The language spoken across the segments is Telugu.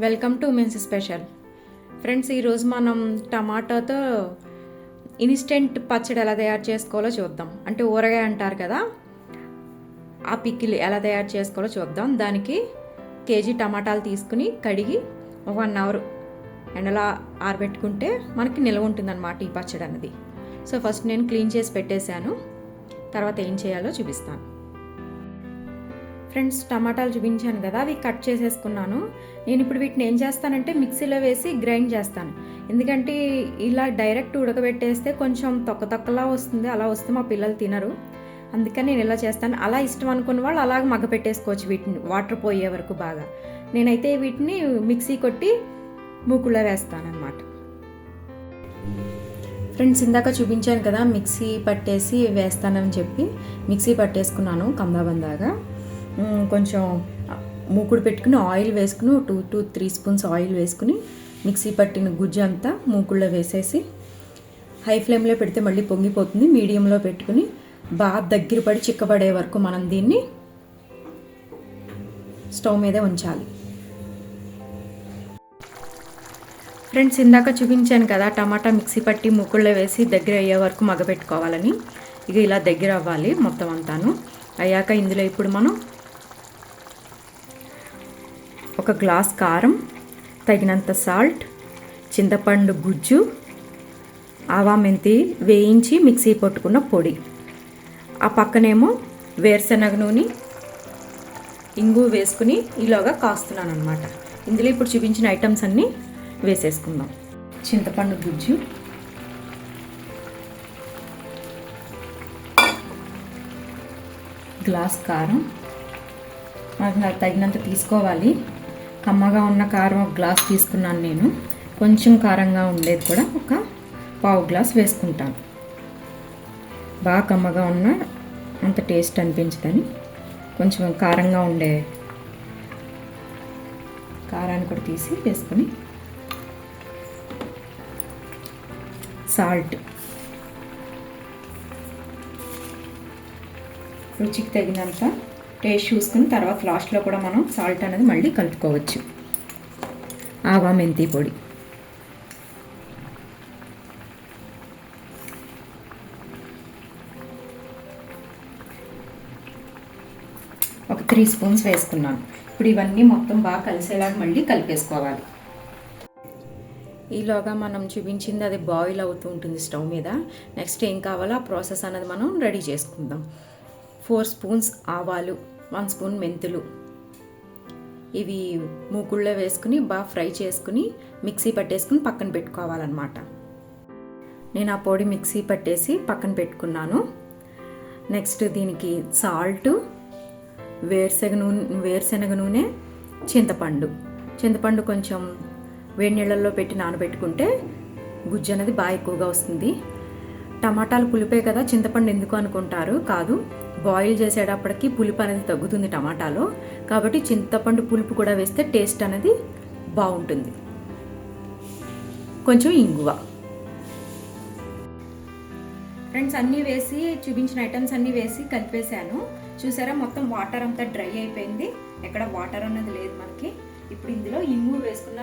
Welcome to men's special. Friends, ఈరోజు మనం టమాటాతో ఇన్స్టెంట్ పచ్చడి ఎలా తయారు చేసుకోవాలో చూద్దాం. అంటే ఊరగాయ అంటారు కదా, ఆ పికిల్ ఎలా తయారు చేసుకోవాలో చూద్దాం. దానికి కేజీ టమాటాలు తీసుకుని కడిగి 1 అవర్ ఎండలో ఆరబెట్టుకుంటే మనకి నిల్వ ఉంటుందన్నమాట ఈ పచ్చడి అన్నది. సో ఫస్ట్ నేను క్లీన్ చేసి పెట్టేశాను, తర్వాత ఏం చేయాలో చూపిస్తాను. ఫ్రెండ్స్, టమాటాలు చూపించాను కదా, అవి కట్ చేసేసుకున్నాను. నేను ఇప్పుడు వీటిని ఏం చేస్తానంటే మిక్సీలో వేసి గ్రైండ్ చేస్తాను. ఎందుకంటే ఇలా డైరెక్ట్ ఉడకబెట్టేస్తే కొంచెం తొక్కలా వస్తుంది, అలా వస్తే మా పిల్లలు తినరు. అందుకని నేను ఇలా చేస్తాను. అలా ఇష్టం అనుకున్న వాళ్ళు అలాగ మగ్గ పెట్టేసుకోవచ్చు వీటిని, వాటర్ పోయే వరకు బాగా. నేనైతే వీటిని మిక్సీ కొట్టి మూకుళ్ళో వేస్తాను అన్నమాట. ఫ్రెండ్స్, ఇందాక చూపించాను కదా మిక్సీ పట్టేసి వేస్తానని చెప్పి మిక్సీ పట్టేసుకున్నాను కందాబందాగా. కొంచెం మూకుడు పెట్టుకుని ఆయిల్ వేసుకుని 2 to 3 స్పూన్స్ ఆయిల్ వేసుకుని మిక్సీ పట్టిన గుజ్జు అంతా మూకుళ్ళో వేసేసి హై ఫ్లేమ్లో పెడితే మళ్ళీ పొంగిపోతుంది. మీడియంలో పెట్టుకుని బాగా దగ్గర పడి చిక్కబడే వరకు మనం దీన్ని స్టవ్ మీదే ఉంచాలి. ఫ్రెండ్స్, ఇందాక చూపించాను కదా టమాటా మిక్సీ పట్టి మూకుళ్ళో వేసి దగ్గర అయ్యే వరకు మగ్గబెట్టుకోవాలని. ఇక ఇలా దగ్గర అవ్వాలి మొత్తం అంతాను. అయ్యాక ఇందులో ఇప్పుడు మనం 1 గ్లాస్ కారం, తగినంత సాల్ట్, చింతపండు గుజ్జు, ఆవా మెంతి వేయించి మిక్సీ పట్టుకున్న పొడి, ఆ పక్కనేమో వేరుశనగ నూనె, ఇంగు వేసుకుని ఈలోగా కాస్తున్నాను అనమాట. ఇందులో ఇప్పుడు చూపించిన ఐటమ్స్ అన్నీ వేసేసుకుందాం. చింతపండు గుజ్జు, గ్లాస్ కారం, నాకు తగినంత తీసుకోవాలి. కమ్మగా ఉన్న కారం 1 గ్లాస్ తీసుకున్నాను నేను. కొంచెం కారంగా ఉండేది కూడా 1 గ్లాస్ వేసుకుంటాను. బాగా కమ్మగా ఉన్న అంత టేస్ట్ అనిపించదని కొంచెం కారంగా ఉండే కారాన్ని కూడా తీసి వేసుకొని, సాల్ట్ రుచికి తగినంత టేస్ట్ చూసుకుని తర్వాత లాస్ట్లో కూడా మనం సాల్ట్ అనేది మళ్ళీ కలుపుకోవచ్చు. ఆవా మెంతి పొడి, ఒక 3 స్పూన్స్ వేసుకున్నాను. ఇప్పుడు ఇవన్నీ మొత్తం బాగా కలిసేలాగా మళ్ళీ కలిపేసుకోవాలి. ఈలోగా మనం చూపించింది అది బాయిల్ అవుతూ ఉంటుంది స్టవ్ మీద. నెక్స్ట్ ఏం కావాలో ఆ ప్రాసెస్ అనేది మనం రెడీ చేసుకుందాం. 4 స్పూన్స్ ఆవాలు, 1 స్పూన్ మెంతులు, ఇవి మూకుళ్ళో వేసుకుని బాగా ఫ్రై చేసుకుని మిక్సీ పట్టేసుకుని పక్కన పెట్టుకోవాలన్నమాట. నేను ఆ పొడి మిక్సీ పట్టేసి పక్కన పెట్టుకున్నాను. నెక్స్ట్ దీనికి సాల్ట్, వేరుశనగ నూనె, చింతపండు కొంచెం వేడి నీళ్ళల్లో పెట్టి నానబెట్టుకుంటే గుజ్జు అనేది బాగా ఎక్కువగా వస్తుంది. టమాటాలు పులిపే కదా, చింతపండు ఎందుకు అనుకుంటారు, కాదు. బాయిల్ చేసేటప్పటికి పులుపు అనేది తగ్గుతుంది టమాటాలో, కాబట్టి చింతపండు పులుపు కూడా వేస్తే టేస్ట్ అనేది బాగుంటుంది. కొంచెం ఇంగువ. ఫ్రెండ్స్, అన్నీ వేసి చూపించిన ఐటమ్స్ అన్నీ వేసి కలిపేశాను. చూసారా, మొత్తం వాటర్ అంతా డ్రై అయిపోయింది, ఎక్కడ వాటర్ అన్నది లేదు మనకి. ఇప్పుడు ఇందులో ఇంగు వేసుకున్న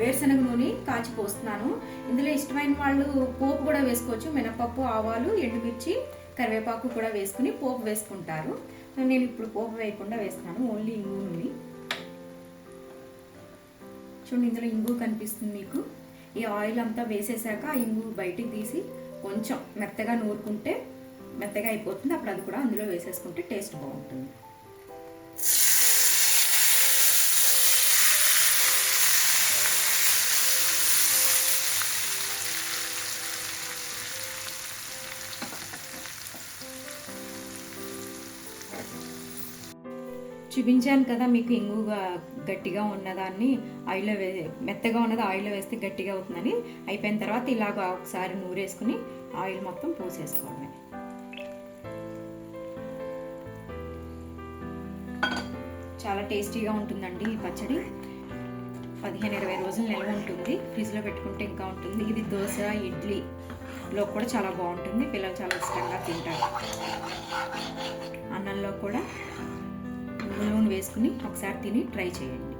వేరుశనగ నూనె కాచి పోస్తున్నాను. ఇందులో ఇష్టమైన వాళ్ళు పోపు కూడా వేసుకోవచ్చు. మినపప్పు, ఆవాలు, ఎండుమిర్చి, కరివేపాకు కూడా వేసుకుని పోపు వేసుకుంటారు. నేను ఇప్పుడు పోపు వేయకుండా వేస్తున్నాను, ఓన్లీ ఇంగు నూనె. చూడండి, ఇందులో ఇంగు కనిపిస్తుంది మీకు. ఈ ఆయిల్ అంతా వేసేసాక ఆ ఇంగు బయటికి తీసి కొంచెం మెత్తగా నూరుకుంటే మెత్తగా అయిపోతుంది. అప్పుడు అది కూడా అందులో వేసేసుకుంటే టేస్ట్ బాగుంటుంది. చూపించాను కదా మీకు, ఇంగుగా గట్టిగా ఉన్నదాన్ని ఆయిల్లో మెత్తగా ఉన్నది ఆయిల్లో వేస్తే గట్టిగా అవుతుందని. అయిపోయిన తర్వాత ఇలాగ ఒకసారి నూరేసుకుని ఆయిల్ మొత్తం పోసేసుకోవడమే. చాలా టేస్టీగా ఉంటుందండి ఈ పచ్చడి. 15-20 రోజులు నిల్వ ఉంటుంది, ఫ్రిడ్జ్లో పెట్టుకుంటే ఇంకా ఉంటుంది. ఇది దోశ, ఇడ్లీలో కూడా చాలా బాగుంటుంది. పిల్లలు చాలా ఇష్టంగా తింటారు. అన్నంలో కూడా నూనె వేసుకుని ఒకసారి తిని ట్రై చేయండి.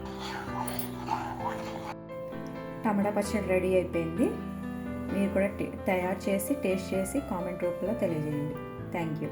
టమాటా పచ్చడి రెడీ అయిపోయింది. మీరు కూడా తయారు చేసి టేస్ట్ చేసి కామెంట్ రూపంలో తెలియజేయండి. Thank you.